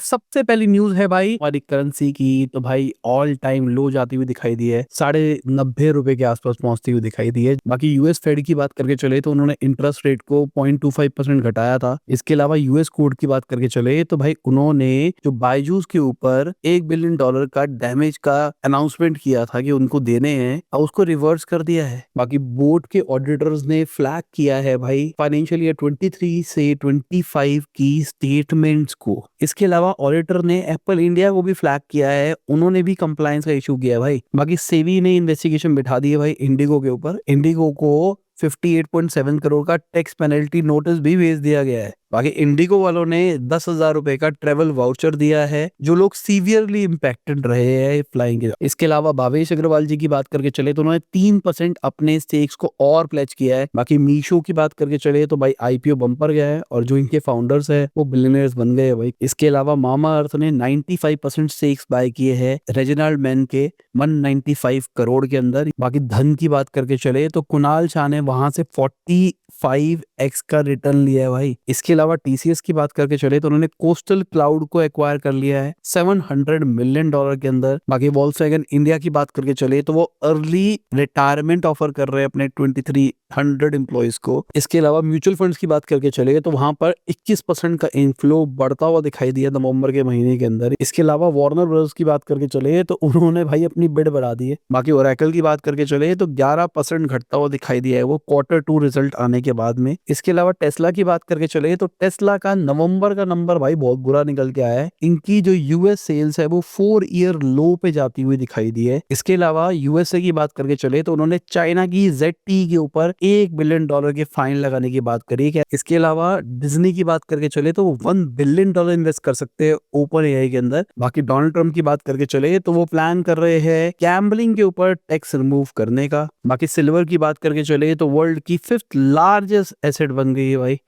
सबसे पहली न्यूज है भाई हमारी करेंसी की। तो भाई ऑल टाइम लो जाती हुई दिखाई दी है, 90 रुपए के आसपास पहुंचती हुई दिखाई दी है। बाकी यूएस फेड की बात करके चले तो उन्होंने इंटरेस्ट रेट को 0.25% घटाया था। इसके अलावा यूएस कोर्ट की बात करके चले तो भाई उन्होंने जो बायजूस के ऊपर $1 बिलियन का डैमेज का अनाउंसमेंट किया था कि उनको देने हैं, और उसको रिवर्स कर दिया है। बाकी बोर्ड के ऑडिटर्स ने फ्लैग किया है भाई फाइनेंशियल ईयर 23 से 25 की स्टेटमेंट्स को। इसके अलावा ऑडिटर ने एप्पल इंडिया को भी फ्लैग किया है, उन्होंने भी कंप्लायंस का इशू किया है भाई। बाकी सेबी ने इन्वेस्टिगेशन बिठा दी है भाई इंडिगो के ऊपर। इंडिगो को 58.7 करोड़ का टैक्स पेनल्टी नोटिस भी भेज दिया गया है। बाकी इंडिगो वालों ने 10,000 रुपए का ट्रेवल वाउचर दिया है जो लोग सीवियरली इम्पैक्टेड रहे हैं फ्लाइंग के। इसके अलावा भावेश अग्रवाल जी की बात करके चले तो उन्होंने 3% अपने स्टेक्स को और प्लेज किया है। बाकी मीशो की बात करके चले तो भाई आईपीओ बम्पर गया है और जो इनके फाउंडर्स है वो बिलियनर्स बन गए भाई। इसके अलावा मामा अर्थ ने 95% स्टेक्स बाय किए हैं रेजिनाल्ड मैन के 195 करोड़ के अंदर। बाकी धन की बात करके चले तो कुणाल शाह ने वहां से 45x का रिटर्न लिया है भाई। इसके अलावा टीसीएस की बात करके चले तो उन्होंने कोस्टल क्लाउड को एक्वायर कर लिया है $700 मिलियन के अंदर। बाकी वॉल्क्सवैगन इंडिया की बात करके चले तो वो अर्ली रिटायरमेंट ऑफर कर रहे हैं अपने 2300 एम्प्लॉइज को। इसके अलावा म्यूचुअल फंड्स की बात करके चले तो वहां पर 21% का इनफ्लो बढ़ता हुआ दिखाई दिया नवंबर के महीने के अंदर। इसके अलावा वार्नर ब्रदर्स की बात करके चले तो उन्होंने भाई अपनी बिड बढ़ा दी है। बाकी ओरेकल की बात करके चले तो 11% घटता हुआ दिखाई दिया है वो Q2 रिजल्ट आने के बाद में। इसके अलावा टेस्ला की बात करके चले तो टेस्ला का नवंबर का नंबर भाई बहुत बुरा निकल के आया है। इनकी जो यूएस सेल्स है वो 4 ईयर लो पे जाती हुई दिखाई दी है। इसके अलावा यूएसए की बात करके चले तो उन्होंने चाइना की ZTE के ऊपर $1 बिलियन के फाइन लगाने की बात करी है। इसके अलावा डिज्नी की बात करके चले तो वो $1 बिलियन इन्वेस्ट कर सकते हैं ओपन एआई के अंदर। बाकी डोनाल्ड ट्रम्प की बात करके चले तो वो प्लान कर रहे हैं गैम्बलिंग के ऊपर टैक्स रिमूव करने का। बाकी सिल्वर की बात करके चले तो वर्ल्ड की 5th लार्जेस्ट एसेट बन गई है भाई।